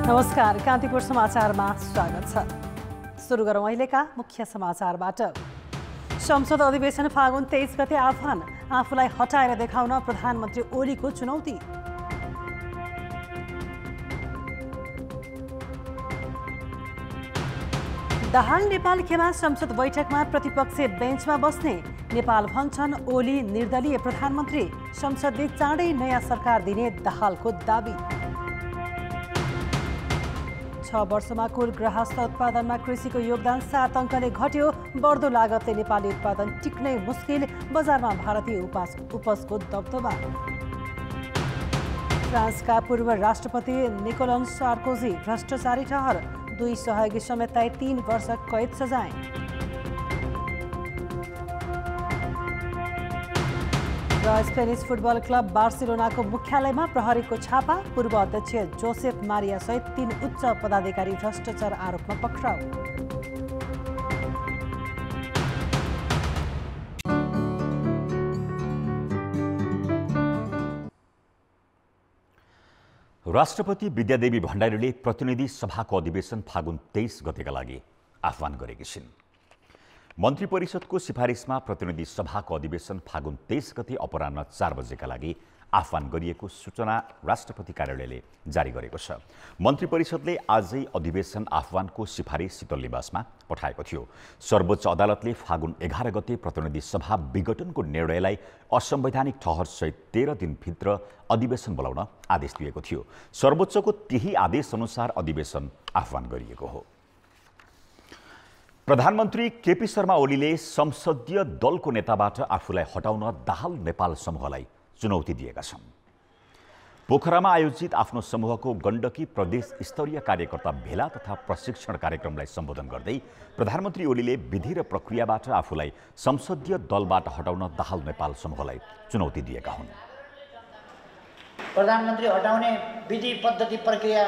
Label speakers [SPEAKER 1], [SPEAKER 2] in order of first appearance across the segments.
[SPEAKER 1] नमस्कार, कान्तिपुर समाचारमा स्वागत छ। सुरु गरौँ अहिलेका मुख्य समाचारबाट। संसद अधिवेशन फागुन 23 गते आह्वान, आफूलाई हटाएर देखाउन प्रधानमन्त्री ओलीको चुनौती। दाहाल नेपाल खेमा संसद बैठकमा प्रतिपक्षी बेन्चमा बस्ने, नेपाल भन्छन् ओली निर्दलीय प्रधानमन्त्री, संसदले चाँडै नयाँ सरकार दिने दाहालको दाबी। 6 वर्षमा कुल गृहस्थ उत्पादनमा कृषिको योगदान 7 अङ्कले घट्यो, बढ्दो लागतले नेपाली उत्पादन टिक्नै मुस्किल, बजारमा भारतीय उपजको दबदबा। फ्रान्सका पूर्व राष्ट्रपति निकोलस सार्कोजी भ्रष्टाचारी ठहर, 2 सहयोगी समेतलाई 3 वर्ष कैद सजाय। र स्पेनिस फुटबल क्लब बार्सिलोनाको मुख्यालयमा प्रहरीको छापा, पूर्व अध्यक्ष जोसेफ मारिया सहित 3 उच्च पदाधिकारी भ्रष्टाचार आरोपमा पक्राउ।
[SPEAKER 2] राष्ट्रपति विद्यादेवी भण्डारीले प्रतिनिधि सभाको अधिवेशन फागुन 23 गतेका लागि आह्वान गरेकी छिन्। मन्त्री परिषदको सिफारिसमा प्रतिनिधि सभाको अधिवेशन फागुन 23 गते अपराह्न 4 बजेका लागि आह्वान गरिएको सूचना राष्ट्रपति कार्यालयले जारी गरेको छ। मन्त्री परिषदले आजै अधिवेशन आह्वानको सिफारिस शीतल निवासमा पठाएको थियो। सर्वोच्च अदालतले फागुन 11 गते प्रतिनिधि सभा विघटनको निर्णयलाई असंवैधानिक ठहरसहित 13 दिनभित्र अधिवेशन बोलाउन आदेश दिएको थियो। सर्वोच्चको त्यही आदेश अनुसार अधिवेशन आह्वान गरिएको हो। प्रधानमन्त्री केपी शर्मा ओलीले संसदीय दलको नेताबाट आफूलाई हटाउन दाहाल नेपाल समूहलाई चुनौती दिएका छन्। पोखरामा आयोजित आफ्नो समूहको गण्डकी प्रदेश स्तरीय कार्यकर्ता भेला तथा प्रशिक्षण कार्यक्रमलाई सम्बोधन गर्दै प्रधानमन्त्री ओलीले विधि र प्रक्रियाबाट आफूलाई संसदीय दलबाट हटाउन दाहाल नेपाल समूहलाई चुनौती दिएका हुन्।
[SPEAKER 3] प्रधानमन्त्री हटाउने विधि पद्धति प्रक्रिया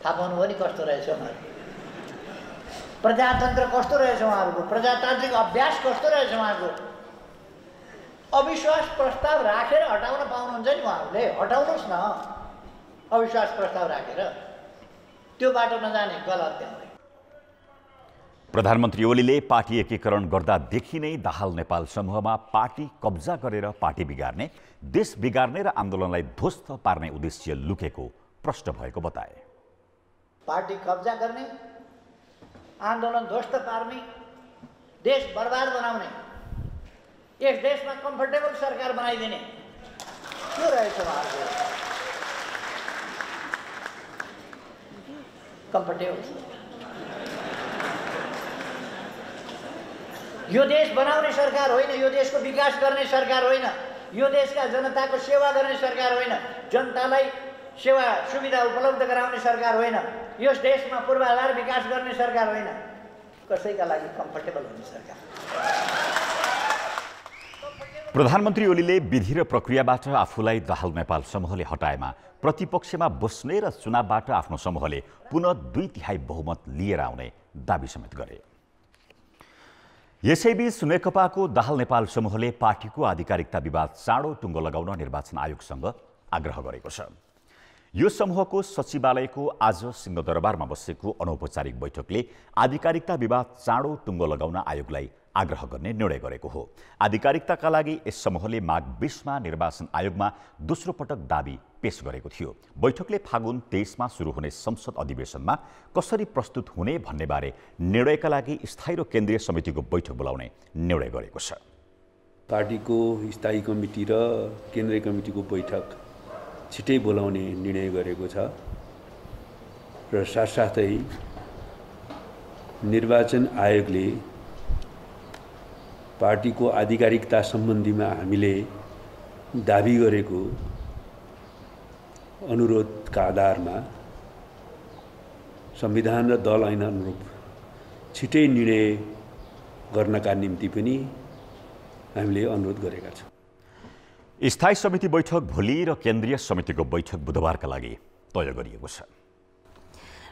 [SPEAKER 3] थाहा पाउनु पनि कस्तो रहेछ उहाँहरू, प्रजातन्त्र कस्तो रहेछ उहाँहरूको, प्रजातान्त्रिक अभ्यास कस्तो रहेछ उहाँको। अविश्वास प्रस्ताव राखेर हटाउन पाउनुहुन्छ नि उहाँहरूले, हटाउनुहोस् न अविश्वास प्रस्ताव राखेर, त्यो बाटो नजाने गलत त्यहाँ।
[SPEAKER 2] प्रधानमन्त्री ओलीले पार्टी एकीकरण गर्दादेखि नै दाहाल नेपाल समूहमा पार्टी कब्जा गरेर पार्टी बिगार्ने, देश बिगार्ने र आन्दोलनलाई ध्वस्त पार्ने उद्देश्य लुकेको प्रश्न भएको बताए।
[SPEAKER 3] पार्टी कब्जा गर्ने, आन्दोलन ध्वस्त पार्ने, देश बर्बाद बनाउने, यस देशमा कम्फर्टेबल सरकार बनाइदिने, के रहेछ उहाँहरूको कम्फर्टेबल। यो देश बनाउने सरकार होइन, यो देशको विकास गर्ने सरकार होइन, यो देशका जनताको सेवा गर्ने सरकार होइन, जनतालाई सेवा सुविधा उपलब्ध गराउने सरकार होइन, यस देशमा पूर्वाधार विकास गर्ने सरकार होइन, कसैका लागि कम्फर्टेबल हुने सरकार।
[SPEAKER 2] प्रधानमन्त्री ओलीले विधि र प्रक्रियाबाट आफूलाई दाहाल नेपाल समूहले हटाएमा प्रतिपक्षमा बस्ने र चुनावबाट आफ्नो समूहले पुनः 2/3 बहुमत लिएर आउने दाबी समेत गरे। यसैबीच नेकपाको दाहाल नेपाल समूहले पार्टीको आधिकारिकता विवाद चाँडो टुङ्गो लगाउन निर्वाचन आयोगसँग आग्रह गरेको छ। यो समूहको सचिवालयको आज सिंहदरबारमा बसेको अनौपचारिक बैठकले आधिकारिकता विवाद चाँडो टुङ्गो लगाउन आयोगलाई आग्रह गर्ने निर्णय गरेको हो। आधिकारिकताका लागि यस समूहले माघ 20 मा निर्वाचन आयोगमा दोस्रो पटक दाबी पेश गरेको थियो। बैठकले फागुन 23 मा सुरु हुने संसद अधिवेशनमा कसरी प्रस्तुत हुने भन्नेबारे निर्णयका लागि स्थायी र केन्द्रीय समितिको बैठक बोलाउने निर्णय गरेको छ।
[SPEAKER 4] पार्टीको स्थायी कमिटी र केन्द्रीय कमिटीको बैठक छिटै बोलाउने निर्णय गरेको छ र साथसाथै निर्वाचन आयोगले पार्टीको आधिकारिकता सम्बन्धीमा हामीले दाबी गरेको अनुरोधका आधारमा संविधान र दल ऐन अनुरूप छिटै निर्णय गर्नका निम्ति पनि हामीले अनुरोध गरेका छौँ।
[SPEAKER 2] स्थायी समिति बैठक भोलि र केन्द्रीय समितिको बैठक बुधबारका लागि तय गरिएको छ।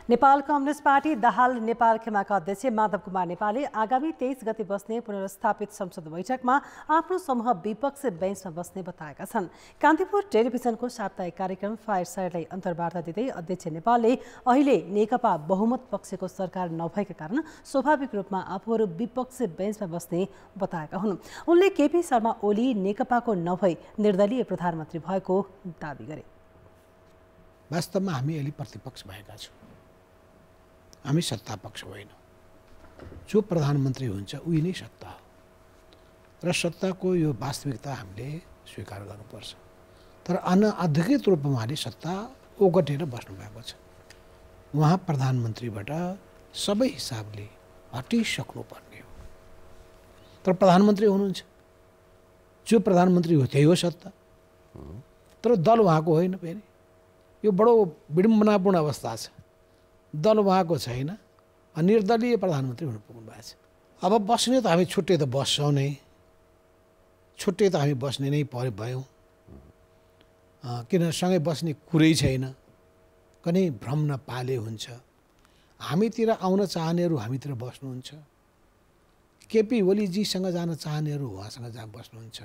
[SPEAKER 1] नेपाल कम्युनिस्ट पार्टी दाहाल नेपाल खेमाका अध्यक्ष माधव कुमार नेपालले आगामी 23 गते बस्ने पुनर्स्थापित संसद बैठकमा आफ्नो समूह विपक्ष बेन्चमा बस्ने बताएका छन्। कान्तिपुर टेलिभिजनको साप्ताहिक कार्यक्रम फायरसाइडलाई अन्तर्वार्ता दिँदै अध्यक्ष नेपालले अहिले नेकपा बहुमत पक्षको सरकार नभएका कारण स्वाभाविक रूपमा आफूहरू विपक्ष बेन्चमा बस्ने बताएका हुन्। उनले केपी शर्मा ओली नेकपाको नभई निर्दलीय प्रधानमन्त्री भएको दावी गरे।
[SPEAKER 5] वास्तवमा हामी अहिले प्रतिपक्ष भएका छौँ, हामी सत्ता पक्ष होइन। जो प्रधानमन्त्री हुन्छ उही नै सत्ता हो र सत्ताको यो वास्तविकता हामीले स्वीकार गर्नुपर्छ। तर अनधिकृत रूपमा उहाँले सत्ता ओगटेर बस्नुभएको छ। उहाँ प्रधानमन्त्रीबाट सबै हिसाबले हटिसक्नुपर्ने हो। तर प्रधानमन्त्री हुनुहुन्छ, जो प्रधानमन्त्री हो त्यही हो सत्ता, तर दल उहाँको होइन। फेरि यो बडो विडम्बनापूर्ण अवस्था छ। दल उहाँको छैन, निर्दलीय प्रधानमन्त्री हुनु पुग्नु भएको छ। अब बस्ने त हामी छुट्टै त बस्छौँ नै, छुट्टै त हामी बस्ने नै भयौँ। किन सँगै बस्ने कुरै छैन, कनै भ्रम नपाले हुन्छ। हामीतिर आउन चाहनेहरू हामीतिर बस्नुहुन्छ, केपी ओलीजीसँग जान चाहनेहरू उहाँसँग बस्नुहुन्छ।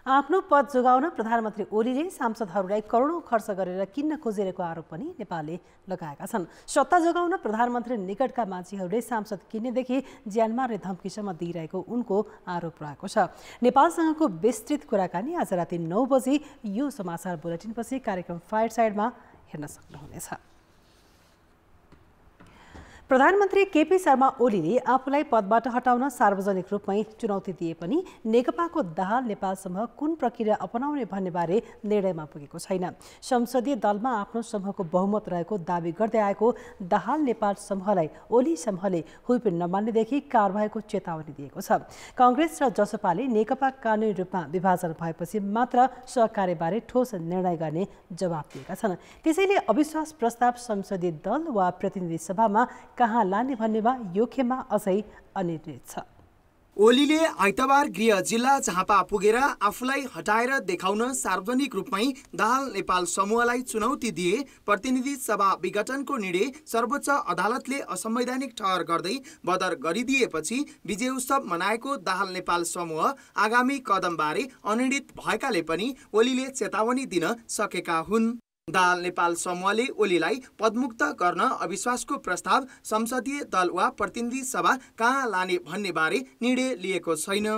[SPEAKER 1] आफ्नो पद जोगाउन प्रधानमन्त्री ओलीले सांसदहरूलाई करोडौं खर्च गरेर किन्न खोजिरहेको आरोप पनि नेपालले लगाएका छन्। सत्ता जोगाउन प्रधानमन्त्री निकटका मान्छेहरूले सांसद किन्नेदेखि ज्यान मार्ने धम्कीसम्म दिइरहेको उनको आरोप रहेको छ। नेपालसँगको विस्तृत कुराकानी आज राति 9 बजे यो समाचार बुलेटिनपछि कार्यक्रम फायरसाइडमा हेर्न सक्नुहुनेछ। प्रधानमन्त्री केपी शर्मा ओलीले आफूलाई पदबाट हटाउन सार्वजनिक रूपमै चुनौती दिए पनि नेकपाको दाहाल नेपाल समूह कुन प्रक्रिया अपनाउने भन्ने बारे निर्णयमा पुगेको छैन। संसदीय दलमा आफ्नो समूहको बहुमत रहेको दावी गर्दै आएको दाहाल नेपाल समूहलाई ओली समूहले हुइप नमान्नेदेखि कारबाहीको चेतावनी दिएको छ। कांग्रेस र जसपाले नेकपा कानुनी रूपमा विभाजन भएपछि मात्र सहकार्यबारे ठोस निर्णय गर्ने जवाब दिएका छन्। त्यसैले अविश्वास प्रस्ताव संसदीय दल वा प्रतिनिधि सभामा कहाँ लाने भन्नेमा यो खेमा अझै अनिर्णित छ।
[SPEAKER 6] ओलीले आइतबार गृह जिल्ला झापा पुगेर आफूलाई हटाएर देखाउन सार्वजनिक रूपमै दाहाल नेपाल समूहलाई चुनौती दिए। प्रतिनिधि सभा विघटनको निर्णय सर्वोच्च अदालतले असंवैधानिक ठहर गर्दै बदर गरिदिएपछि विजय उत्सव मनाएको दाहाल नेपाल समूह आगामी कदमबारे अनिर्णित भएकाले पनि ओलीले चेतावनी दिन सकेका हुन्। दाहाल नेपाल समूहले ओलीलाई पदमुक्त गर्न अविश्वासको प्रस्ताव संसदीय दल वा प्रतिनिधि सभा कहाँ लाने भन्ने बारे निर्णय लिएको छैन।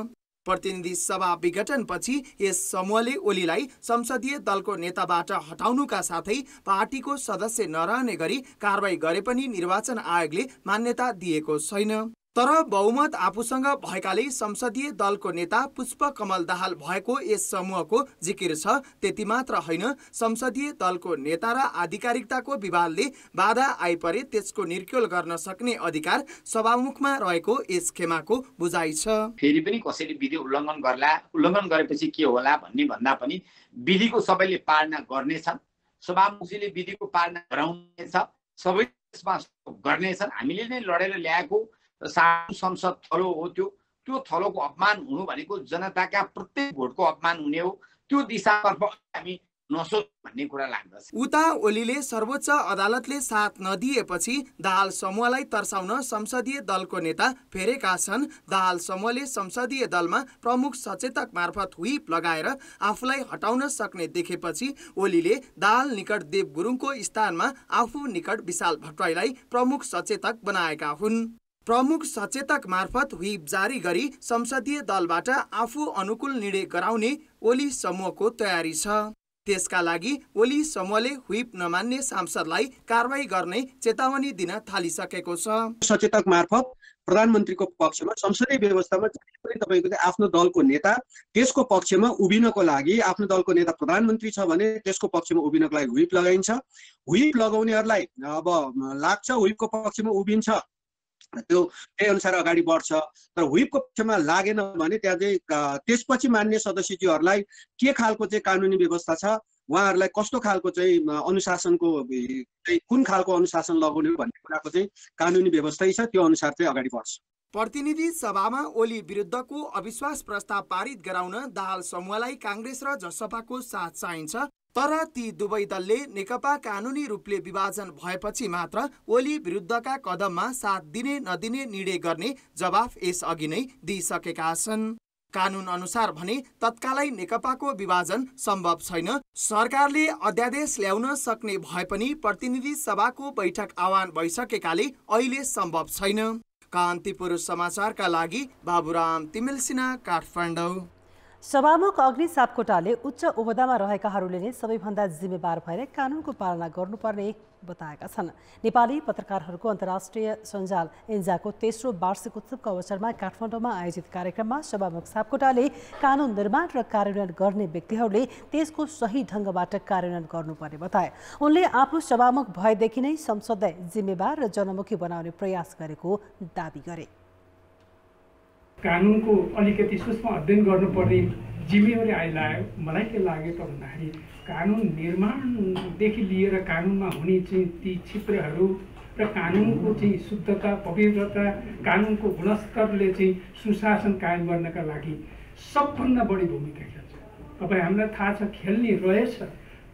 [SPEAKER 6] प्रतिनिधि सभा विघटनपछि यस समूहले ओलीलाई संसदीय दलको नेताबाट हटाउनुका साथै पार्टीको सदस्य नरहने गरी कारबाही गरे पनि निर्वाचन आयोगले मान्यता दिएको छैन। तर बहुमत आफूसँग भएकाले संसदीय दलको नेता पुष्पकमल दाहाल भएको यस समूहको जिकिर छ। त्यति मात्र होइन, संसदीय दलको नेता र आधिकारिकताको विवादले बाधा आइपरे त्यसको निर्क्युल गर्न सक्ने अधिकार सभामुखमा रहेको यस खेमाको बुझाइ छ।
[SPEAKER 7] फेरि पनि कसैले विधि उल्लङ्घन गर्ला, उल्लङ्घन गरेपछि के होला भन्ने भन्दा पनि विधिको सबैले पालना गर्नेछन्, सभामुखले विधिको पालना गराउनेछ, सबै त्यसमा गर्नेछन्। हामीले नै लडेर ल्याएको सानो संसद थलो हो, त्यो थलोको अपमान हुनु भनेको जनताका प्रत्येक भोटको अपमान हुने हो। त्यो दिशातर्फ हामी नसोच भन्ने कुरा लाग्दछ।
[SPEAKER 6] उता ओलीले सर्वोच्च अदालतले साथ नदिएपछि दाहाल समूहलाई तर्साउन संसदीय दलको नेता फेरेका छन्। दाहाल समूहले संसदीय दलमा प्रमुख सचेतक मार्फत हुइप लगाएर आफूलाई हटाउन सक्ने देखेपछि ओलीले दाहाल निकट देव गुरुङको स्थानमा आफू निकट विशाल भट्टराईलाई प्रमुख सचेतक बनाएका हुन्। प्रमुख सचेतक मार्फत हुइप जारी गरी संसदीय दलबाट आफू अनुकूल निर्णय गराउने ओली समूहको तयारी छ। त्यसका लागि ओली समूहले हुइप नमान्ने सांसदलाई कारबाही गर्ने चेतावनी दिन थालिसकेको छ।
[SPEAKER 8] सचेतक मार्फत प्रधानमन्त्रीको पक्षमा संसदीय व्यवस्थामा तपाईको आफ्नो दलको नेता त्यसको पक्षमा उभिनको लागि, आफ्नो दलको नेता प्रधानमन्त्री छ भने त्यसको पक्षमा उभिनको लागि हुइप लगाइन्छ। हुइप लगाउनेहरूलाई अब लाग्छ हुइपको पक्षमा उभिन्छ, त्यो त्यही अनुसार अगाडि बढ्छ। तर हुइपको पक्षमा लागेन भने त्यहाँ चाहिँ त्यसपछि मान्य सदस्यज्यूहरूलाई के खालको चाहिँ कानुनी व्यवस्था छ, उहाँहरूलाई कस्तो खालको चाहिँ अनुशासनको कुन खालको अनुशासन लगाउने भन्ने कुराको चाहिँ कानुनी व्यवस्था छ, त्यो अनुसार चाहिँ अगाडि बढ्छ।
[SPEAKER 6] प्रतिनिधि सभामा ओली विरुद्धको अविश्वास प्रस्ताव पारित गराउन दाहाल समूहलाई कांग्रेस र जसपाको साथ चाहिन्छ। तर ती दुवै दलले नेकपा कानुनी रूपले विभाजन भएपछि मात्र ओली विरुद्धका कदममा साथ दिने नदिने निर्णय गर्ने जवाफ यसअघि नै दिइसकेका छन्। कानुन अनुसार भने तत्कालै नेकपाको विभाजन सम्भव छैन। सरकारले अध्यादेश ल्याउन सक्ने भए पनि प्रतिनिधि सभाको बैठक आह्वान भइसकेकाले अहिले सम्भव छैन। कान्तिपुर समाचारका लागि बाबुराम तिमिल सिन्हा, काठमाडौँ।
[SPEAKER 1] सभामुख अग्नि सापकोटाले उच्च ओहदामा रहेकाहरूले नै सबैभन्दा जिम्मेवार भएर कानुनको पालना गर्नुपर्ने बताएका छन्। नेपाली पत्रकारहरूको अन्तर्राष्ट्रिय सञ्जाल इन्जाको तेस्रो वार्षिक उत्सवको अवसरमा काठमाडौँमा आयोजित कार्यक्रममा सभामुख सापकोटाले कानुन निर्माण र कार्यान्वयन गर्ने व्यक्तिहरूले त्यसको सही ढङ्गबाट कार्यान्वयन गर्नुपर्ने बताए। उनले आफू सभामुख भएदेखि नै संसदलाई जिम्मेवार र जनमुखी बनाउने प्रयास गरेको दावी गरे।
[SPEAKER 9] कानुनको अलिकति सूक्ष्म अध्ययन गर्नुपर्ने जिम्मेवारी आइलाग्यो। मलाई के लाग्यो त भन्दाखेरि कानुन निर्माणदेखि लिएर कानुनमा हुने चाहिँ ती छिद्रहरू र कानुनको चाहिँ शुद्धता, पवित्रता, कानुनको गुणस्तरले चाहिँ सुशासन कायम गर्नका लागि सबभन्दा बढी भूमिका खेल्छ। तपाईँ हामीलाई थाहा छ खेल्ने रहेछ,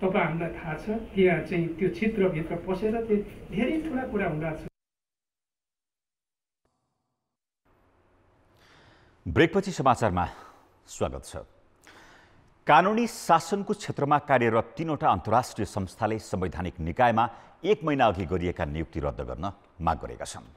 [SPEAKER 9] तपाईँ हामीलाई थाहा छ त्यहाँ चाहिँ त्यो छिद्रभित्र पसेर त्यो धेरै ठुला कुरा हुँदछ।
[SPEAKER 2] ब्रेकपछि समाचारमा स्वागत छ। कानुनी शासनको क्षेत्रमा कार्यरत 3वटा अन्तर्राष्ट्रिय संस्थाले संवैधानिक निकायमा 1 महिना अघि गरिएका नियुक्ति रद्द गर्न माग गरेका छन्।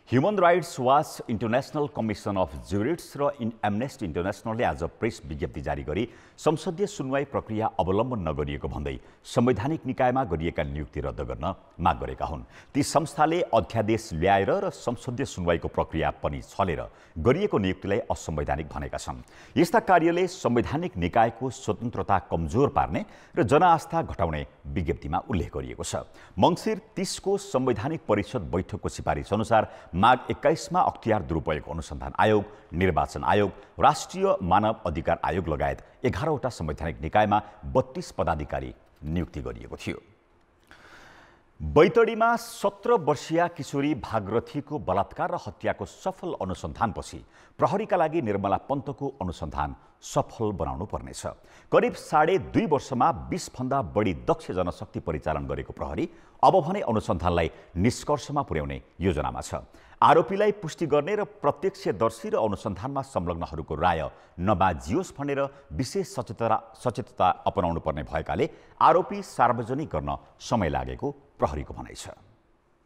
[SPEAKER 2] Human rights watch, international commission of jurists र एमनेस्टी इन्टरनेसनलले आज प्रेस विज्ञप्ति जारी गरी संसदीय सुनवाई प्रक्रिया अवलम्बन नगरिएको भन्दै संवैधानिक निकायमा गरिएका नियुक्ति रद्द गर्न माग गरेका हुन्। ती संस्थाले अध्यादेश ल्याएर र संसदीय सुनवाईको प्रक्रिया पनि छलेर गरिएको नियुक्तिलाई असंवैधानिक भनेका छन्। यस्ता कार्यले संवैधानिक निकायको स्वतन्त्रता कमजोर पार्ने र जनआस्था घटाउने विज्ञप्तिमा उल्लेख गरिएको छ। मङ्सिर 30 को संवैधानिक परिषद बैठकको सिफारिस अनुसार माघ 21 मा अख्तियार दुरुपयोग अनुसन्धान आयोग, निर्वाचन आयोग, राष्ट्रिय मानव अधिकार आयोग लगायत 11वटा संवैधानिक निकायमा 32 पदाधिकारी नियुक्ति गरिएको थियो। बैतडीमा 17 वर्षीया किशोरी भागरथीको बलात्कार र हत्याको सफल अनुसन्धानपछि प्रहरीका लागि निर्मला पन्तको अनुसन्धान सफल बनाउनु पर्नेछ। करिब 2.5 वर्षमा 20 भन्दा बढी दक्ष जनशक्ति परिचालन गरेको प्रहरी अब भने अनुसन्धानलाई निष्कर्षमा पुर्याउने योजनामा छ। आरोपीलाई पुष्टि गर्ने र प्रत्यक्षदर्शी र अनुसन्धानमा संलग्नहरूको राय नबाजियोस् भनेर विशेष सचेतता अपनाउनु पर्ने भएकाले आरोपी सार्वजनिक गर्न समय लागेको प्रहरीको भनाइ छ।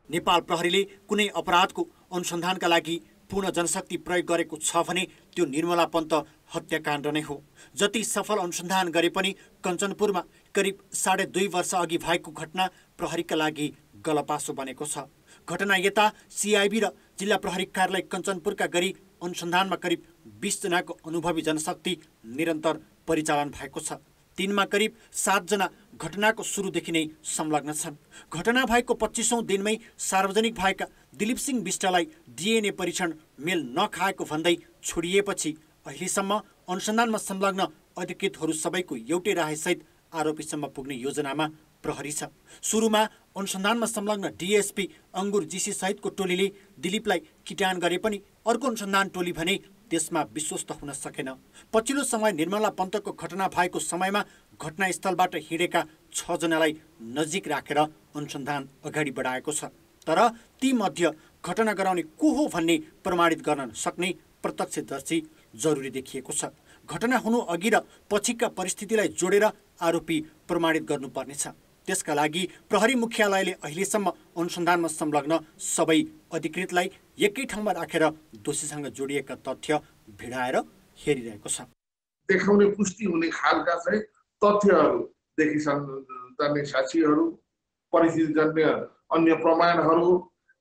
[SPEAKER 10] नेपाल प्रहरीले कुनै अपराधको अनुसन्धानका लागि पूर्ण जनशक्ति प्रयोग गरेको छ भने त्यो निर्मला पन्त हत्याकाण्ड नै हो। जति सफल अनुसन्धान गरे पनि कञ्चनपुरमा करिब 2.5 वर्ष अघि भएको घटना प्रहरीका लागि गलपासो बनेको छ। घटना यता सिआइबी र जिल्ला प्रहरी कार्यालय कञ्चनपुरका गरी अनुसन्धानमा करिब 20 जनाको अनुभवी जनशक्ति निरन्तर परिचालन भएको छ। तिनमा करिब 7 जना घटनाको सुरुदेखि नै संलग्न छन्। घटना भएको 25औं दिनमै सार्वजनिक भएका दिलीप सिंह बिष्टलाई डिएनए परीक्षण मेल नखाएको भन्दै छोडिएपछि अहिलेसम्म अनुसन्धानमा संलग्न अधिकृतहरू सबैको एउटै रायसहित आरोपीसम्म पुग्ने योजनामा प्रहरी छ। सुरुमा अनुसन्धानमा संलग्न डिएसपी अङ्गुर जीसी सहितको टोलीले दिलीपलाई किटान गरे पनि अर्को अनुसन्धान टोली भने त्यसमा विश्वस्त हुन सकेन। पछिल्लो समय निर्मला पन्तको घटना भएको समयमा घटनास्थलबाट हिँडेका 6 जनालाई नजिक राखेर अनुसन्धान अगाडि बढाएको छ। तर ती मध्ये घटना गराउने को हो भन्ने प्रमाणित गर्न सक्ने प्रत्यक्षदर्शी जरुरी देखिएको छ। घटना हुनु अघि र पछिका परिस्थितिलाई जोडेर आरोपी प्रमाणित गर्नुपर्नेछ। त्यसका लागि प्रहरी मुख्यालयले अहिलेसम्म अनुसन्धानमा संलग्न सबै अधिकृतलाई एकै ठाउँमा राखेर दोषीसँग जोडिएका तथ्य भिडाएर हेरिरहेको छ।
[SPEAKER 11] देखाउने पुष्टि हुने खालका चाहिँ तथ्यहरू देखिन्छन्, जान्ने साक्षीहरू, परिस्थितिजन्य अन्य प्रमाणहरू,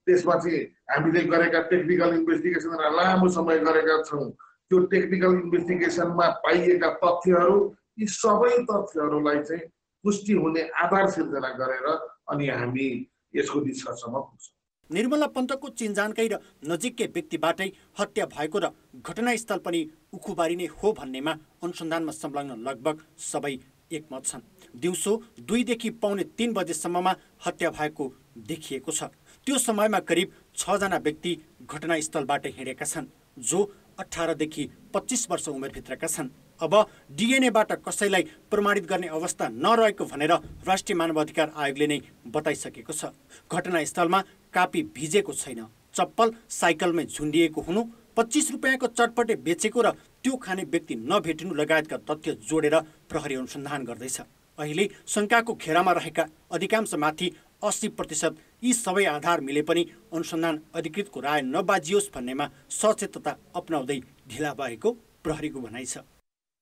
[SPEAKER 11] त्यसमा चाहिँ हामीले गरेका टेक्निकल इन्भेस्टिगेसन लामो समय गरेका छौँ। त्यो टेक्निकल इन्भेस्टिगेसनमा पाइएका तथ्यहरू, यी सबै तथ्यहरूलाई चाहिँ पुष्टि हुने आधार सिर्जना गरेर अनि हामी यसको निष्कर्षमा पुग्छौँ।
[SPEAKER 10] निर्मला पन्तको चिनजानकै र नजिकै व्यक्तिबाटै हत्या भएको र घटनास्थल पनि उखुबारी नै हो भन्नेमा अनुसन्धानमा संलग्न लगभग सबै एकमत छन्। दिउँसो 2 देखि पौने 3 बजेसम्ममा हत्या भएको देखिएको छ। त्यो समयमा करिब 6 जना व्यक्ति घटनास्थलबाट हिँडेका छन्, जो 18 देखि 25 वर्ष उमेरभित्रका छन्। अब डिएनएबाट कसैलाई प्रमाणित गर्ने अवस्था नरहेको भनेर राष्ट्रिय मानवाधिकार आयोगले नै बताइसकेको छ। घटनास्थलमा कापी भिजेको छैन, चप्पल साइकलमै झुन्डिएको हुनु, 25 रुपियाँको चटपटे बेचेको र त्यो खाने व्यक्ति नभेटिनु लगायतका तथ्य जोडेर प्रहरी अनुसन्धान गर्दैछ। अहिले शङ्काको घेरामा रहेका अधिकांशमाथि 80% यी सबै आधार मिले पनि अनुसन्धान अधिकृतको राय नबाजियोस् भन्नेमा सचेतता अपनाउँदै ढिला भएको प्रहरीको भनाइ छ।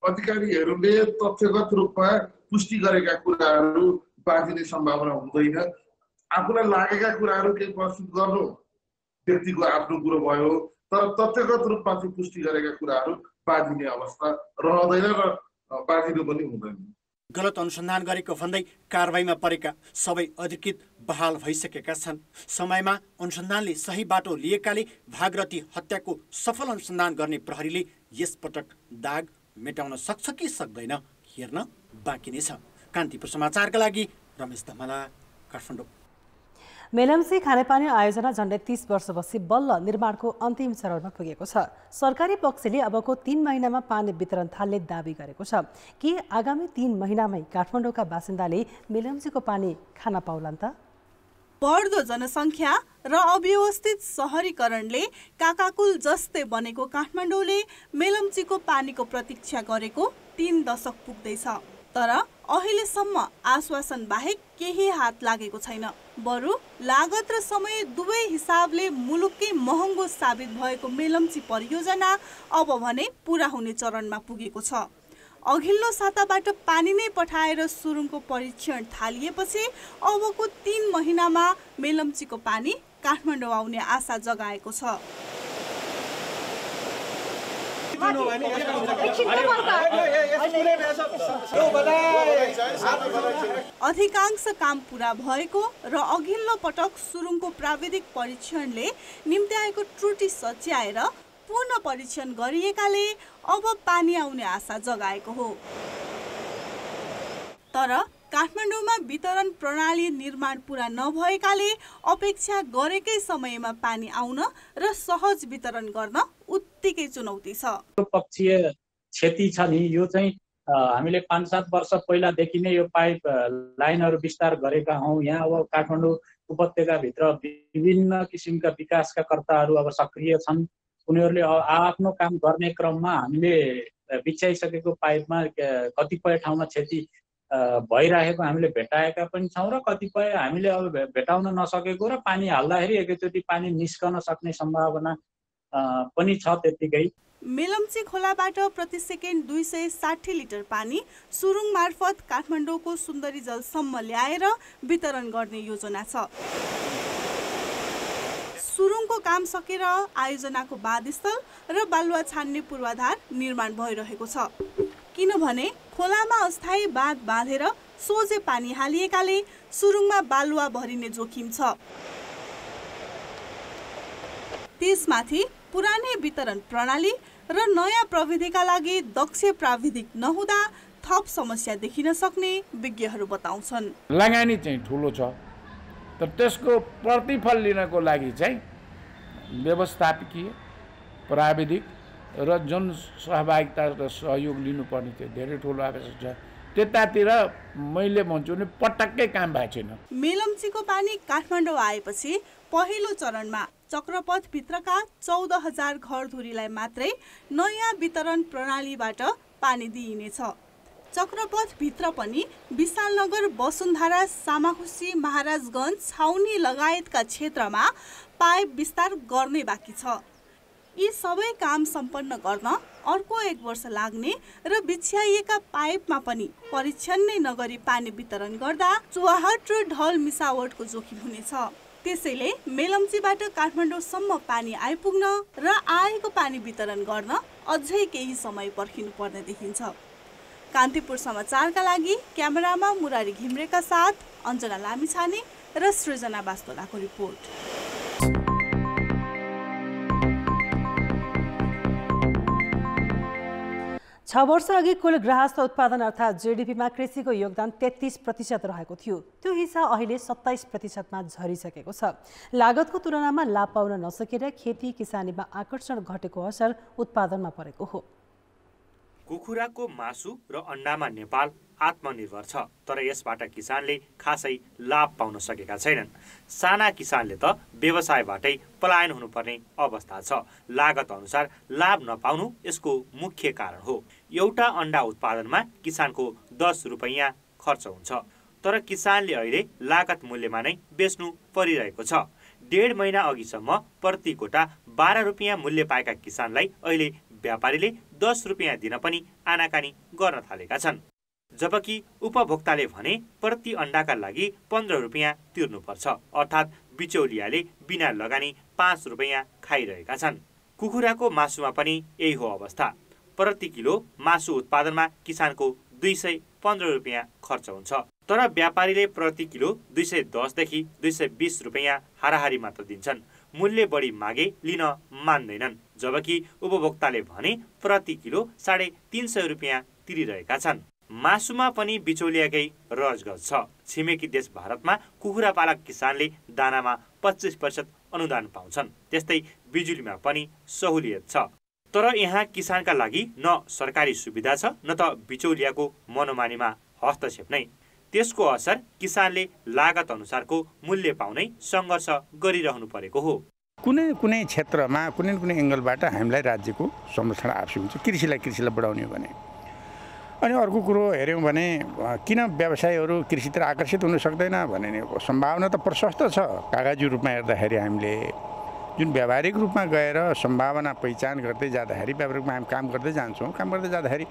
[SPEAKER 11] अधिकारीहरूले तथ्यगत रूपमा पुष्टि गरेका कुराहरू बाँधिने सम्भावना हुँदैन। आफूलाई लागेका कुराहरू केही प्रस्तुत गर्नु व्यक्तिको आफ्नो कुरो भयो, तर तथ्यगत रूपमा चाहिँ पुष्टि गरेका कुराहरू बाँधिने अवस्था रहँदैन र बाँधिनु पनि हुँदैन।
[SPEAKER 10] गलत अनुसन्धान गरेको भन्दै कारबाहीमा परेका सबै अधिकृत बहाल भइसकेका छन्। समयमा अनुसन्धानले सही बाटो लिएकाले भागरथी हत्याको सफल अनुसन्धान गर्ने प्रहरीले यसपटक दाग मेटाउन सक्छ कि सक्दैन हेर्न बाँकी नै छ। कान्तिपुर समाचारका लागि रमेश धमला, काठमाडौँ।
[SPEAKER 1] मेलम्ची खानेपानी आयोजना झन्डै 30 वर्षपछि बल्ल निर्माणको अन्तिम चरणमा पुगेको छ। सरकारी पक्षले अबको 3 महिनामा पानी वितरण थाल्ने दावी गरेको छ। के आगामी 3 महिनामै काठमाडौँका बासिन्दाले मेलम्चीको पानी खान पाउलान् त?
[SPEAKER 12] बढ्दो जनसङ्ख्या र अव्यवस्थित सहरीकरणले काकाकुल जस्तै बनेको काठमाडौँले मेलम्चीको पानीको प्रतीक्षा गरेको 3 दशक पुग्दैछ। तर अहिलेसम्म आश्वासन बाहेक केही हात लागेको छैन। बरु लागत र समय दुवै हिसाबले मुलुककै महँगो साबित भएको मेलम्ची परियोजना अब भने पूरा हुने चरणमा पुगेको छ। अघिल्लो साताबाट पानी नै पठाएर सुरुङको परीक्षण थालिएपछि अबको 3 महिनामा मेलम्चीको पानी काठमाडौँ आउने आशा जगाएको छ। अधिकांश काम पूरा भएको र अघिल्लो पटक सुरुङको प्राविधिक परीक्षणले निम्त्याएको त्रुटि सच्याएर पुनः परीक्षण गरिएकाले अब पानी आउने आशा जगाएको हो। तर काठमाडौँमा वितरण प्रणाली निर्माण पूरा नभएकाले अपेक्षा गरेकै समयमा पानी आउन र सहज वितरण गर्न उत्तिकै चुनौती छ।
[SPEAKER 13] पक्षीय क्षति छ नि, यो चाहिँ हामीले 5-7 वर्ष पहिलादेखि नै यो पाइप लाइनहरू विस्तार गरेका हौँ। यहाँ अब काठमाडौँ उपत्यकाभित्र विभिन्न किसिमका विकासका कर्ताहरू अब सक्रिय छन्। उनीहरूले आफ्नो काम गर्ने क्रममा हामीले बिछाइसकेको पाइपमा कतिपय ठाउँमा क्षति भइरहेको हामीले भेटाएका पनि छौँ र कतिपय हामीले अब भेटाउन नसकेको र पानी हाल्दाखेरि एकैचोटि पानी निस्कन सक्ने सम्भावना पनि छ त्यतिकै।
[SPEAKER 12] मेलम्ची खोलाबाट प्रति सेकेन्ड 260 लिटर पानी सुरुङ मार्फत काठमाडौँको सुन्दरी जलसम्म ल्याएर वितरण गर्ने योजना छ। सुरुङको काम सकेर आयोजनाको बाँधस्थल र बालुवा छान्ने पूर्वाधार निर्माण भइरहेको छ। किनभने खोलामा अस्थायी बाँध बाँधेर सोझे पानी हालिएकाले सुरुङमा बालुवा भरिने जोखिम छ। त्यसमाथि पुरानै वितरण प्रणाली र नयाँ प्रविधिका लागि दक्ष प्राविधिक नहुँदा थप समस्या देखिन सक्ने विज्ञहरू बताउँछन्।
[SPEAKER 14] लगानी चाहिँ ठुलो छ, तर त्यसको प्रतिफल लिनको लागि चाहिँ व्यवस्थापकीय प्राविधिक र जुन सहभागिता र सहयोग लिनुपर्ने थियो धेरै ठुलो आवश्यक छ। त्यतातिर मैले भन्छु नि पटक्कै काम भएको छैन।
[SPEAKER 12] मेलम्चीको पानी काठमाडौँ आएपछि पहिलो चरणमा चक्रपथभित्रका 14,000 घरधुरीलाई मात्रै नयाँ वितरण प्रणालीबाट पानी दिइनेछ। चक्रपथभित्र पनि विशालनगर, वसुन्धरा, सामाखुसी, महाराजगञ्ज, छाउनी लगायतका क्षेत्रमा पाइप विस्तार गर्ने बाँकी छ। यी सबै काम सम्पन्न गर्न अर्को 1 वर्ष लाग्ने र बिछ्याइएका पाइपमा पनि परीक्षण नै नगरी पानी वितरण गर्दा चुहाट र ढल मिसावटको जोखिम हुनेछ। त्यसैले मेलम्चीबाट काठमाडौँसम्म पानी आइपुग्न र आएको पानी वितरण गर्न अझै केही समय पर्खिनु पर्ने देखिन्छ। कान्तिपुर समाचारका लागि क्यामेरामा मुरारी घिम्रेका साथ अञ्जना लामिछाने र सृजना बास्तोलाको रिपोर्ट।
[SPEAKER 1] 6 वर्ष अघि कुल गृहस्थ उत्पादन अर्थात् जीडीपीमा कृषिको योगदान 33% रहेको थियो। त्यो हिस्सा अहिले 27%मा झरिसकेको छ। लागतको तुलनामा लाभ पाउन नसकेर खेती किसानीमा आकर्षण घटेको असर उत्पादनमा परेको हो।
[SPEAKER 15] कुखुराको मासु र अण्डामा नेपाल आत्मनिर्भर छ, तर यसबाट किसानले खासै लाभ पाउन सकेका छैनन्। साना किसानले त व्यवसायबाटै पलायन हुनुपर्ने अवस्था छ। लागत अनुसार लाभ नपाउनु यसको मुख्य कारण हो। एउटा अण्डा उत्पादनमा किसानको 10 रुपैयाँ खर्च हुन्छ, तर किसानले अहिले लागत मूल्यमा नै बेच्नु परिरहेको छ। 1.5 महिना अघिसम्म प्रति गोटा 12 रुपैयाँ मूल्य पाएका किसानलाई अहिले व्यापारीले 10 रुपैयाँ दिन पनि आनाकानी गर्न थालेका छन्, जबकि उपभोक्ताले भने प्रति अण्डाका लागि 15 रुपैयाँ तिर्नुपर्छ, अर्थात् बिचौलियाले बिना लगानी 5 रुपैयाँ खाइरहेका छन्। कुखुराको मासुमा पनि यही हो अवस्था। प्रति किलो मासु उत्पादनमा किसानको 215 रुपैयाँ खर्च हुन्छ, तर व्यापारीले प्रति किलो 210 देखि 220 रुपैयाँ हाराहारी मात्र दिन्छन्। मूल्य बढी मागे लिन मान्दैनन्, जबकि उपभोक्ताले भने प्रति किलो 350 रुपैयाँ तिरिरहेका छन्। मासुमा पनि बिचौलियाकै रजगज छ। छिमेकी देश भारतमा कुखुरा पालक किसानले दानामा 25% अनुदान पाउँछन्। त्यस्तै बिजुलीमा पनि सहुलियत छ, तर यहाँ किसानका लागि न सरकारी सुविधा छ न त बिचौलियाको मनोमानीमा हस्तक्षेप नै। त्यसको असर किसानले लागत अनुसारको मूल्य पाउनै सङ्घर्ष गरिरहनु परेको हो।
[SPEAKER 16] कुनै क्षेत्रमा कुनै एङ्गलबाट हामीलाई राज्यको संरक्षण आवश्यक हुन्छ। कृषिलाई बढाउने हो भने, अनि अर्को कुरो हेऱ्यौँ भने किन व्यवसायीहरू कृषितिर आकर्षित हुन सक्दैन भने सम्भावना त प्रशस्त छ। कागजी रूपमा हेर्दाखेरि हामीले जुन व्यावहारिक रूपमा गएर सम्भावना पहिचान गर्दै जाँदाखेरि व्यावहारिक रूपमा हामी काम गर्दै जान्छौँ। काम गर्दै जाँदाखेरि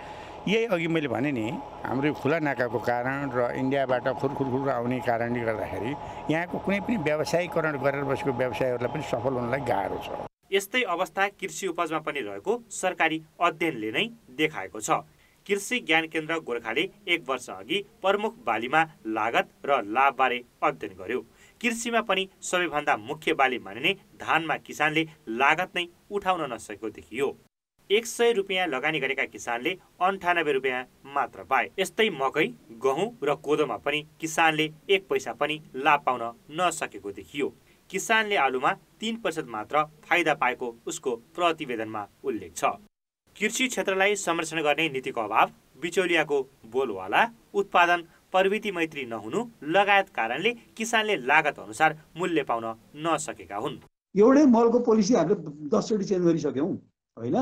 [SPEAKER 16] यही अघि मैले भने नि, हाम्रो खुला नाकाको कारण र इन्डियाबाट खुरखुर आउने कारणले गर्दाखेरि यहाँको कुनै पनि व्यावसायीकरण गरेर बसेको व्यवसायीहरूलाई पनि सफल हुनलाई गाह्रो छ।
[SPEAKER 15] यस्तै अवस्था कृषि उपजमा पनि रहेको सरकारी अध्ययनले नै देखाएको छ। कृषि ज्ञान केन्द्र गोर्खाले 1 वर्ष अघि प्रमुख बालीमा लागत र लाभबारे अध्ययन गर्यो। कृषिमा पनि सबैभन्दा मुख्य बाली मानिने धानमा किसानले लागत नै उठाउन नसकेको देखियो। 100 रुपैयाँ लगानी गरेका किसानले 98 रुपैयाँ मात्र पाए। यस्तै मकै, गहुँ र कोदोमा पनि किसानले 1 पैसा पनि लाभ पाउन नसकेको देखियो। किसानले आलुमा 3% मात्र फाइदा पाएको उसको प्रतिवेदनमा उल्लेख छ। कृषि क्षेत्रलाई संरक्षण गर्ने नीतिको अभाव, बिचौलियाको बोलवाला, उत्पादन प्रवृत्ति मैत्री नहुनु लगायत कारणले किसानले लागत अनुसार मूल्य पाउन नसकेका हुन्।
[SPEAKER 17] एउटै मलको पोलिसी हामीले 10 चोटि चेन्ज गरिसक्यौँ होइन।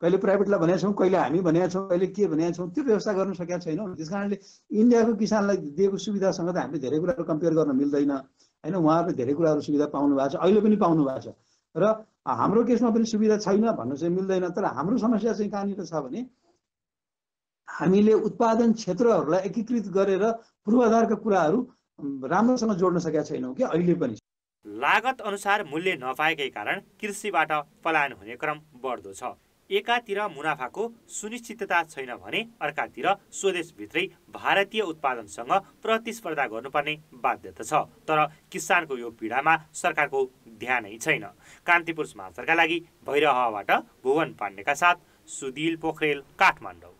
[SPEAKER 17] कहिले प्राइभेटलाई भनेका छौँ, कहिले हामी भनेका छौँ, कहिले के भनेका छौँ, त्यो व्यवस्था गर्न सकेका छैनौँ। त्यस कारणले इन्डियाको किसानलाई दिएको सुविधासँग त हामीले धेरै कुराहरू कम्पेयर गर्न मिल्दैन होइन। उहाँहरूले धेरै कुराहरू सुविधा पाउनु भएको छ, अहिले पनि पाउनु भएको छ, र हाम्रो केसमा पनि सुविधा छैन भन्नु चाहिँ मिल्दैन। तर हाम्रो समस्या चाहिँ कहाँनिर छ भने हामीले उत्पादन क्षेत्रहरूलाई एकीकृत गरेर पूर्वाधारका कुराहरू राम्रोसँग जोड्न सकेका छैनौँ कि अहिले पनि।
[SPEAKER 15] लागत अनुसार मूल्य नपाएकै कारण कृषिबाट पलायन हुने क्रम बढ्दो छ। एकातिर मुनाफाको सुनिश्चितता छैन भने अर्कातिर स्वदेशभित्रै भारतीय उत्पादनसँग प्रतिस्पर्धा गर्नुपर्ने बाध्यता छ। तर किसानको यो पीडामा सरकारको ध्यानै छैन। कान्तिपुर समाचारका लागि भैरहवाबाट भुवन पाण्डेका साथ सुदिल पोखरेल, काठमाडौँ।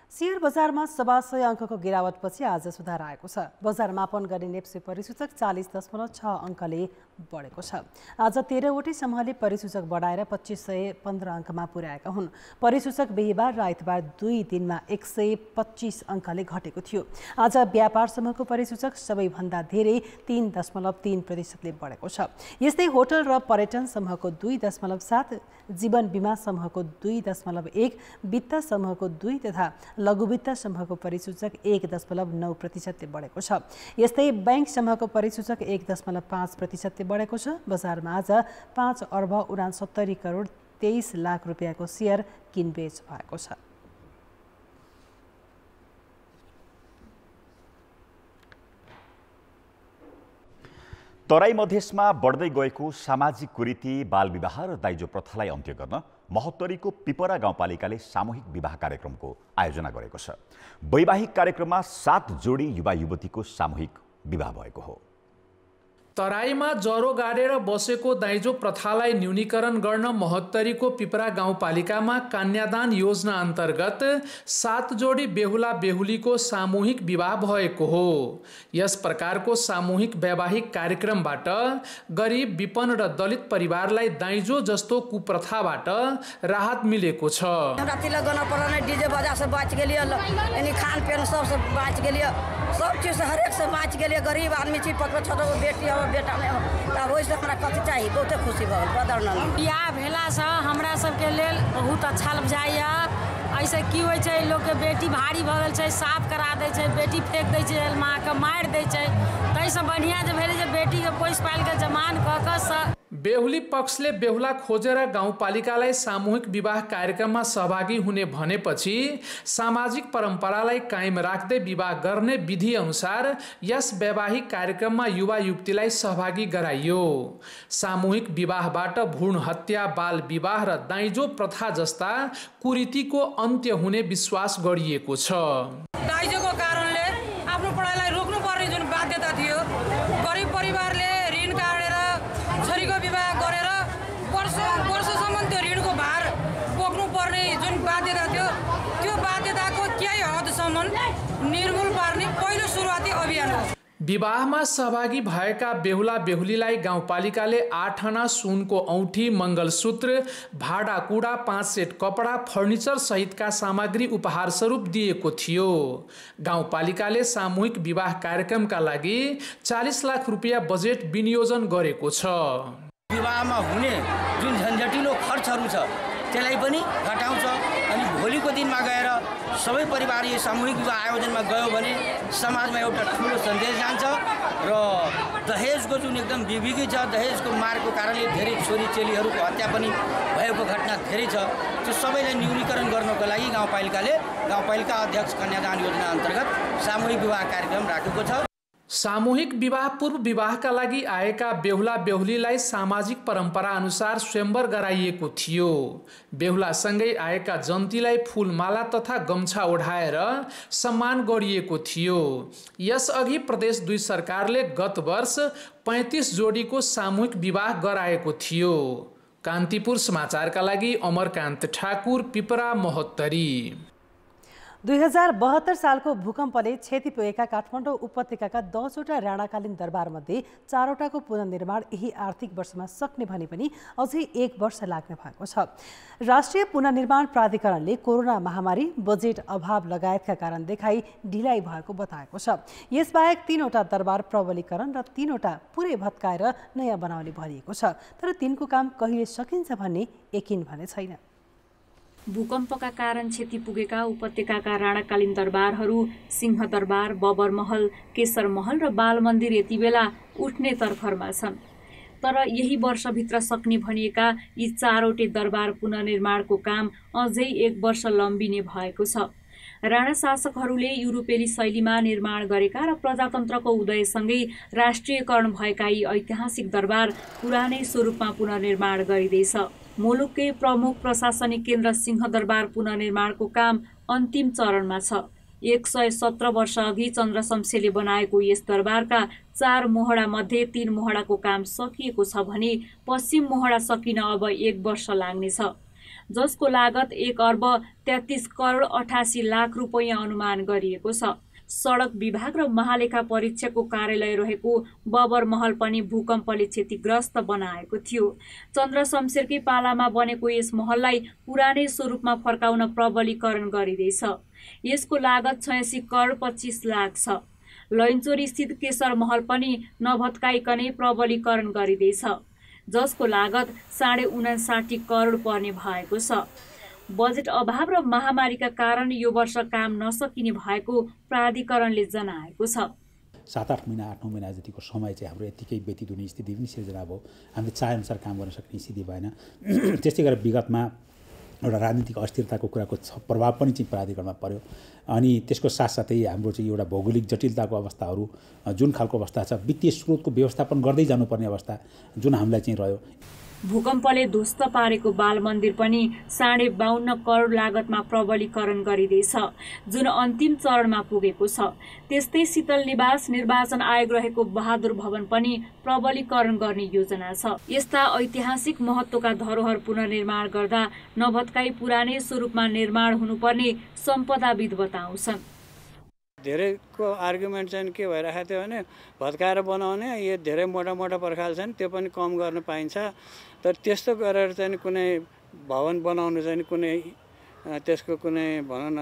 [SPEAKER 1] शेयर बजारमा 100 अङ्कको गिरावटपछि आज सुधार आएको छ। बजार मापन गर्ने नेप्से परिसूचक 40.6 अङ्कले बढेको छ। आज 13 वटै समूहले परिसूचक बढाएर 2515 अङ्कमा पुर्याएका हुन्। परिसूचक बिहीबार र आइतबार 2 दिनमा 125 अङ्कले घटेको थियो। आज व्यापार समूहको परिसूचक सबैभन्दा धेरै 3.3% बढेको छ। यस्तै होटल र पर्यटन समूहको 2.7, जीवन बिमा समूहको 2.1, वित्त समूहको 2 तथा लघुवित्त समूहको परिसूचक 1.9% बढेको छ। यस्तै बैंक समूहको परिसूचक 1.5% बढेको छ। बजारमा आज 5 अर्ब 69 करोड 23 लाख रुपियाँको सेयर किनबेच भएको छ।
[SPEAKER 2] तराई मधेसमा बढ्दै गएको सामाजिक कुरीति, बालविवाह र दाइजो प्रथालाई अन्त्य गर्न महोत्तरीको पिपरा गाउँपालिकाले सामूहिक विवाह कार्यक्रमको आयोजना गरेको छ। वैवाहिक कार्यक्रममा 7 जोडी युवा युवतीको सामूहिक विवाह भएको हो।
[SPEAKER 18] तराईमा ज्वरो गाडेर बसेको दाइजो प्रथालाई न्यूनीकरण गर्न महोत्तरीको पिपरा गाउँपालिकामा कन्यादान योजना अन्तर्गत 7 जोडी बेहुला बेहुलीको सामूहिक विवाह भएको हो। यस प्रकारको सामूहिक वैवाहिक कार्यक्रमबाट गरिब विपन्न र दलित परिवारलाई दाइजो जस्तो कुप्रथाबाट राहत मिलेको छ।
[SPEAKER 19] डीजे बजा से बच गेलिए, यानी खान पीन सबसे बच गेलिए, सब चीज से हर एक से बच गेलिए। गरीब आदमी छी, पकड़ छोटो बेटी हो बेटा नहीं हो, तब ओइसे हमरा कथि चाहिए, बहुते खुशी भल बदलना।
[SPEAKER 20] बियाह भेला से हमरा सबके लेल बहुत अच्छा बुझाइया। ऐसे की होइ छै, लोग के बेटी भारी भ गेल छै, साफ करा दै छै, बेटी फेंक दै छै, माँ के मार दै छै। तै से बढ़िया जे भेले जे बेटी के पोस पाल के जमान क के
[SPEAKER 18] बेहुली पक्षले बेहुला खोजेर गाउँपालिकालाई सामूहिक विवाह कार्यक्रममा सहभागी हुने भनेपछि सामाजिक परम्परालाई कायम राख्दै विवाह गर्ने विधि अनुसार यस वैवाहिक कार्यक्रममा युवा युवतीलाई सहभागी गराइयो। सामूहिक विवाहबाट भ्रूण हत्या, बाल विवाह र दाइजो प्रथा जस्ता कुरीतिको अन्त्य हुने विश्वास गरिएको छ।
[SPEAKER 20] दाइजोको कारणले आफ्नो पढाइलाई रोक्नु पर्ने जुन बाध्यता थियो, गरिब परिवारले ऋण काटेर छोरीको विवाह गरेर वर्षसम्म त्यो ऋणको भार बोक्नु पर्ने जुन बाध्यता थियो, त्यो बाध्यताको केही हदसम्म निर्मूल पार्ने पहिलो सुरुवाती अभियान हो।
[SPEAKER 18] विवाहमा सहभागी भएका बेहुला बेहुलीलाई गाउँपालिकाले 8 आना सुनको औँठी, मङ्गलसूत्र, भाडाकुडा, 5 सेट कपडा, फर्निचर सहितका सामग्री उपहार स्वरूप दिएको थियो। गाउँपालिकाले सामूहिक विवाह कार्यक्रमका लागि 40 लाख रुपियाँ बजेट विनियोजन गरेको छ।
[SPEAKER 21] विवाहमा हुने जुन झन्झटिलो खर्चहरू छ त्यसलाई पनि घटाउँछ। अनि भोलिको दिनमा गएर सबै परिवार यो सामूहिक विवाह आयोजनमा गयो भने समाजमा एउटा ठुलो सन्देश जान्छ र दहेजको जुन एकदम विविधि छ, दहेजको मारको कारणले धेरै छोरी चेलीहरूको हत्या पनि भएको घटना धेरै छ। त्यो सबैलाई न्यूनीकरण गर्नको लागि गाउँपालिका अध्यक्ष कन्यादान योजना अन्तर्गत सामूहिक विवाह कार्यक्रम राखेको छ।
[SPEAKER 18] सामूहिक विवाह पूर्व विवाहका लागि आएका बेहुला बेहुलीलाई सामाजिक परम्परा अनुसार स्वयंवर गराइएको थियो। बेहुलासँगै आएका जन्तीलाई फूलमाला तथा गम्छा ओढाएर सम्मान गरिएको थियो। यसअघि प्रदेश 2 सरकारले गत वर्ष 35 जोडीको सामूहिक विवाह गराएको थियो। कान्तिपुर समाचारका लागि अमरकान्त ठाकुर, पिपरा, महोत्तरी।
[SPEAKER 1] 2072 सालको भूकम्पले क्षति पुगेका काठमाडौँ उपत्यकाका 10वटा राणाकालीन दरबारमध्ये 4वटाको पुनर्निर्माण यही आर्थिक वर्षमा सक्ने भने पनि अझै 1 वर्ष लाग्ने भएको छ। राष्ट्रिय पुनर्निर्माण प्राधिकरणले कोरोना महामारी, बजेट अभाव लगायतका कारण देखाई ढिलाइ भएको बताएको छ। यसबाहेक 3वटा दरबार प्रबलीकरण र 3वटा पुरै भत्काएर नयाँ बनाउने भनिएको छ। तर तिनको काम कहिले सकिन्छ भन्ने यकिन भने छैन।
[SPEAKER 22] भूकम्पका कारण क्षति पुगेका उपत्यकाका राणाकालीन दरबारहरू सिंह दरबार, बबर महल, केशर महल र बाल मन्दिर यति बेला उठ्ने तर्खरमा छन्। तर यही वर्षभित्र सक्ने भनिएका यी 4वटै दरबार पुनर्निर्माणको काम अझै 1 वर्ष लम्बिने भएको छ। राणा शासकहरूले युरोपेली शैलीमा निर्माण गरेका र प्रजातन्त्रको उदयसँगै राष्ट्रियकरण भएका यी ऐतिहासिक दरबार पुरानै स्वरूपमा पुनर्निर्माण गरिँदैछ। मुलुककै प्रमुख प्रशासनिक केन्द्र सिंहदरबार पुनर्निर्माणको काम अन्तिम चरणमा छ। 117 वर्ष अघि चन्द्रशमशेरले बनाएको यस दरबारका 4 मोहडा मध्ये 3 मोहडाको काम सकिएको छ भने पश्चिम मोहडा सकिन अब 1 वर्ष लाग्नेछ, जसको लागत 1 अर्ब 33 करोड 88 लाख रुपैयाँ अनुमान गरिएको छ। सडक विभाग र महालेखा परीक्षकको कार्यालय रहेको बबर महल पनि भूकम्पले क्षतिग्रस्त बनाएको थियो। चन्द्रशमशेरकै पालामा बनेको यस महललाई पुरानै स्वरूपमा फर्काउन प्रबलीकरण गरिँदैछ। यसको लागत 86 करोड 25 लाख छ। लैनचोरी स्थित केशर महल पनि नभत्काइकनै प्रबलीकरण गरिँदैछ, जसको लागत 59.5 करोड पर्ने भएको छ। बजेट अभाव र महामारीका कारण यो वर्ष काम नसकिने भएको प्राधिकरणले जनाएको छ।
[SPEAKER 23] 7-8 महिना 8-9 महिना जतिको समय चाहिँ हाम्रो यतिकै व्यतीत हुने स्थिति पनि सिर्जना भयो। हामीले चाहेअनुसार काम गर्न सक्ने स्थिति भएन। त्यस्तै गरेर विगतमा एउटा राजनीतिक अस्थिरताको कुराको प्रभाव पनि चाहिँ प्राधिकरणमा पर्यो। अनि त्यसको साथसाथै हाम्रो चाहिँ एउटा भौगोलिक जटिलताको अवस्थाहरू, जुन खालको अवस्था छ, वित्तीय स्रोतको व्यवस्थापन गर्दै जानुपर्ने अवस्था जुन हामीलाई चाहिँ रह्यो।
[SPEAKER 22] भूकम्पले ध्वस्त पारेको बाल मन्दिर पनि 52.5 करोड लागतमा प्रबलीकरण गरिँदैछ, जुन अन्तिम चरणमा पुगेको छ। त्यस्तै शीतल निवास निर्वाचन आयोग रहेको बहादुर भवन पनि प्रबलीकरण गर्ने योजना छ। यस्ता ऐतिहासिक महत्त्वका धरोहर पुनर्निर्माण गर्दा नभत्काई पुरानै स्वरूपमा निर्माण हुनुपर्ने सम्पदाविद बताउँछन्।
[SPEAKER 3] धेरैको आर्गुमेन्ट चाहिँ के भइरहेको थियो भने भत्काएर बनाउने यो धेरै मोटा मोटा पर्खाल छन्, त्यो पनि कम गर्न पाइन्छ। तर त्यस्तो गरेर चाहिँ कुनै भवन बनाउनु चाहिँ कुनै त्यसको कुनै भनौँ न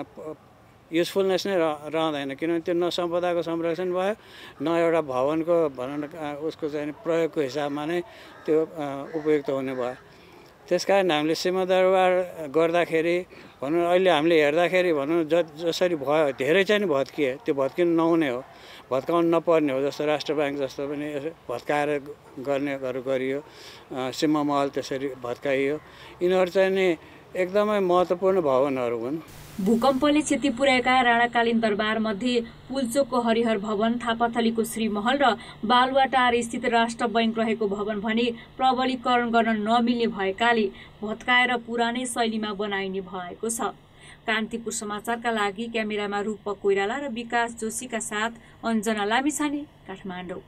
[SPEAKER 3] युजफुलनेस नै रहँदैन, किनभने त्यो न सम्पदाको संरक्षण भयो न एउटा भवनको भनौँ न उसको चाहिँ प्रयोगको हिसाबमा नै त्यो उपयुक्त हुने भयो। त्यसकारण हामीले सिंहदरबार गर्दाखेरि भनौँ अहिले हामीले हेर्दाखेरि भनौँ जसरी भयो धेरै चाहिँ भत्किए, त्यो भत्किनु नहुने हो, भत्काउनु नपर्ने हो। जस्तो राष्ट्र ब्याङ्क जस्तो पनि भत्काएर गर्नेहरू गरियो, सिंहमहल त्यसरी भत्काइयो। यिनीहरू चाहिँ नि एकदमै महत्त्वपूर्ण भवनहरू हुन्।
[SPEAKER 22] भूकम्पले क्षति पुर्याएका राणाकालीन दरबार मध्ये पुल्चोकको हरिहर भवन, थापाथलीको श्रीमहल र बालुवाटार स्थित राष्ट्र बैङ्क रहेको भवन भने प्रबलीकरण गर्न नमिल्ने भएकाले भत्काएर पुरानै शैलीमा बनाइने भएको छ। कान्तिपुर समाचारका लागि क्यामेरामा रूप कोइराला र विकास जोशीका साथ अञ्जना लामिछाने, काठमाडौँ।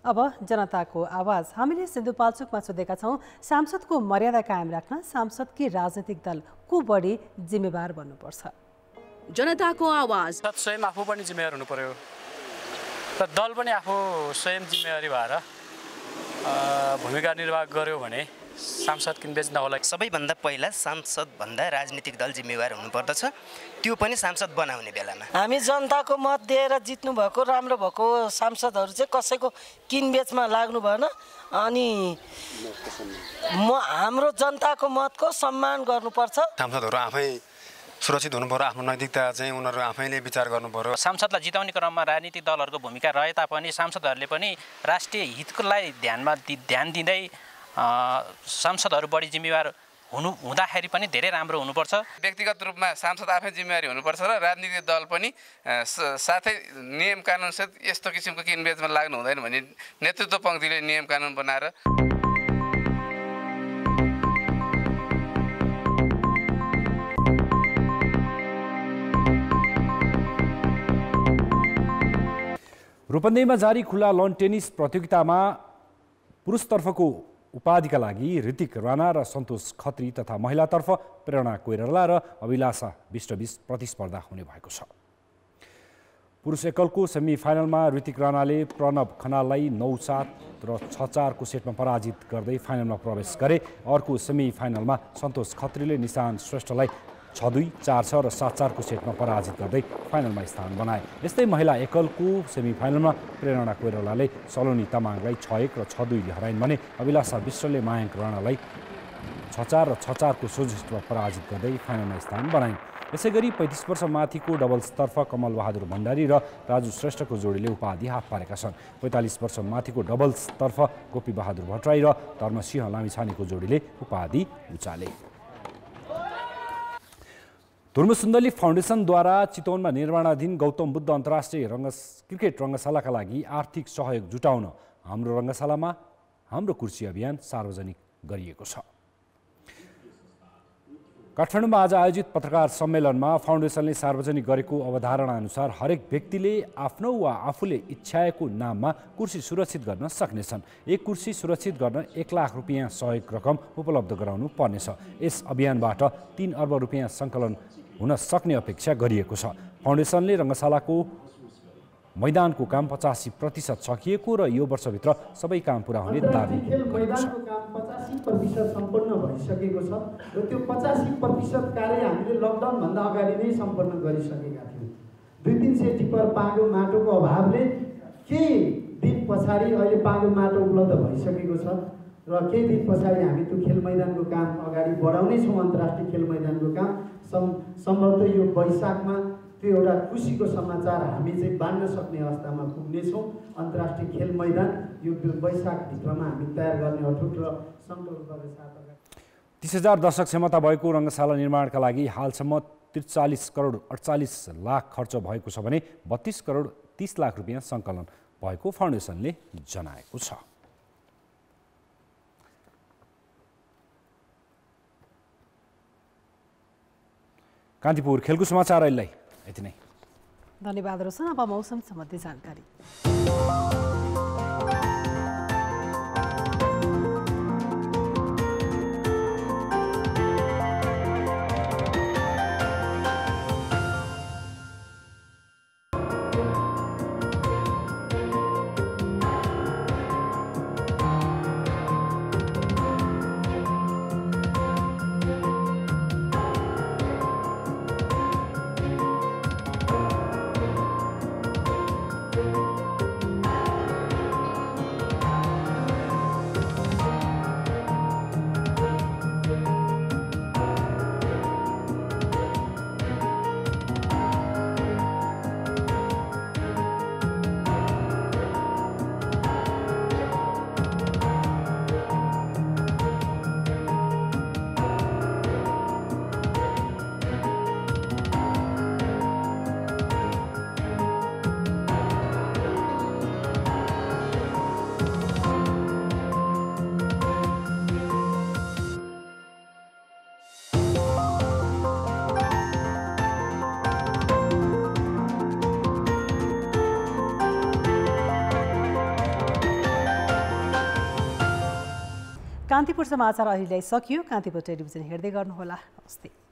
[SPEAKER 1] अब जनताको आवाज। हामीले सिन्धुपाल्चोकमा सोधेका छौँ, सांसदको मर्यादा कायम राख्न सांसदकी राजनीतिक दल को बढी जिम्मेवार बन्नुपर्छ?
[SPEAKER 4] जनताको आवाज।
[SPEAKER 5] स्वयं आफू पनि जिम्मेवार हुनु पर्यो, तर दल पनि आफू स्वयं जिम्मेवारी भएर भूमिका निर्वाह गर्यो भने सांसद किनबेच नहोला।
[SPEAKER 24] सबैभन्दा पहिला सांसदभन्दा राजनीतिक दल जिम्मेवार हुनुपर्दछ, त्यो पनि सांसद बनाउने बेलामा।
[SPEAKER 25] हामी जनताको मत दिएर जित्नु भएको राम्रो भएको सांसदहरू चाहिँ कसैको किनबेचमा लाग्नु भएन। अनि हाम्रो जनताको मतको सम्मान गर्नुपर्छ।
[SPEAKER 26] सांसदहरू आफै सुरक्षित हुनु पर्यो, आफ्नो नैतिकता चाहिँ उनीहरू आफैले विचार गर्नु पर्यो।
[SPEAKER 5] सांसदलाई जिताउने क्रममा राजनीतिक दलहरूको भूमिका रहे तापनि सांसदहरूले पनि राष्ट्रिय हितलाई ध्यान दिँदै सांसदहरू बढी जिम्मेवार हुँदाखेरि पनि धेरै राम्रो हुनुपर्छ।
[SPEAKER 27] व्यक्तिगत रूपमा सांसद आफै जिम्मेवारी हुनुपर्छ र राजनीतिक दल पनि साथै नियम कानुनसहित यस्तो किसिमको किनबेचमा लाग्नु हुँदैन भने नेतृत्व पङ्क्तिले नियम कानुन बनाएर
[SPEAKER 28] रूपन्देहीमा जारी खुला लन टेनिस प्रतियोगितामा पुरुषतर्फको उपाधिका लागि ऋतिक राणा र सन्तोष खत्री तथा महिलातर्फ प्रेरणा कोइराला र अभिलाषा विष्टबीच प्रतिस्पर्धा हुने भएको छ। पुरुष एकलको सेमिफाइनलमा ऋतिक राणाले प्रणव खनाललाई 9-7 र 6-4 को सेटमा पराजित गर्दै फाइनलमा प्रवेश गरे। अर्को सेमिफाइनलमा सन्तोष खत्रीले निशान श्रेष्ठलाई 6-2, 4-6 र 7-4 को सेटमा पराजित गर्दै फाइनलमा स्थान बनाए। यस्तै महिला एकलको सेमिफाइनलमा प्रेरणा कोइरालाले सलोनी तामाङलाई 6-1 र 6-2ले हराइन् भने अभिलाषा विष्टले मायाङ्क राणालाई 6-4 र 6-4 को सोझेस्टमा पराजित गर्दै फाइनलमा स्थान बनाइन्। यसैगरी 35 वर्ष माथिको डबल्सतर्फ कमल बहादुर भण्डारी र राजु श्रेष्ठको जोडीले उपाधि हात पारेका छन्। 45 वर्ष माथिको डबल्सतर्फ गोपी बहादुर भट्टराई र धर्मसिंह लामिछानेको जोडीले उपाधि उचाले। धुर्मसुन्दली फाउन्डेसनद्वारा चितवनमा निर्माणाधीन गौतम बुद्ध अन्तर्राष्ट्रिय क्रिकेट रङ्गशालाका लागि आर्थिक सहयोग जुटाउन हाम्रो रङ्गशालामा हाम्रो कुर्सी अभियान सार्वजनिक गरिएको छ। काठमाडौँमा आज आयोजित पत्रकार सम्मेलनमा फाउन्डेसनले सार्वजनिक गरेको अवधारणा अनुसार हरेक व्यक्तिले आफ्नो वा आफूले इच्छाएको नाममा कुर्सी सुरक्षित गर्न सक्नेछन्। एक कुर्सी सुरक्षित गर्न 1 लाख रुपियाँ सहयोग रकम उपलब्ध गराउनु पर्नेछ। यस अभियानबाट 3 अर्ब रुपियाँ सङ्कलन हुन सक्ने अपेक्षा गरिएको छ। फाउन्डेसनले रङ्गशालाको मैदानको काम 85% सकिएको र यो वर्षभित्र सबै काम पुरा हुने दाबी गरेको छ।
[SPEAKER 29] 85% सम्पन्न भइसकेको छ र त्यो 85% कार्य हामीले लकडाउनभन्दा अगाडि नै सम्पन्न गरिसकेका थियौँ। 200-300 टिपर पागो माटोको अभावले केही दिन पछाडि अहिले पागो माटो उपलब्ध भइसकेको छ र केही दिन पछाडि हामी त्यो खेल मैदानको काम अगाडि बढाउनेछौँ। अन्तर्राष्ट्रिय खेल मैदानको काम सम्भवतः यो वैशाखमा त्यो एउटा खुसीको समाचार हामी चाहिँ बाँड्न सक्ने अवस्थामा पुग्नेछौँ। अन्तर्राष्ट्रिय खेल मैदान यो वैशाखभित्रमा हामी तयार गर्ने अठोट र सङ्कल्पका साथ
[SPEAKER 28] 30,000 दर्शक क्षमता भएको रङ्गशाला निर्माणका लागि हालसम्म 43 करोड 48 लाख खर्च भएको छ भने 32 करोड 30 लाख रुपियाँ सङ्कलन भएको फाउन्डेसनले जनाएको छ। कान्तिपुर खेलकुद समाचार अहिलेलाई यति नै।
[SPEAKER 1] धन्यवाद रोशन। अब मौसम सम्बन्धी जानकारी। कान्तिपुर समाचार अहिले सकियो। कान्तिपुर टेलिभिजन हेर्दै गर्नुहोला। नमस्ते।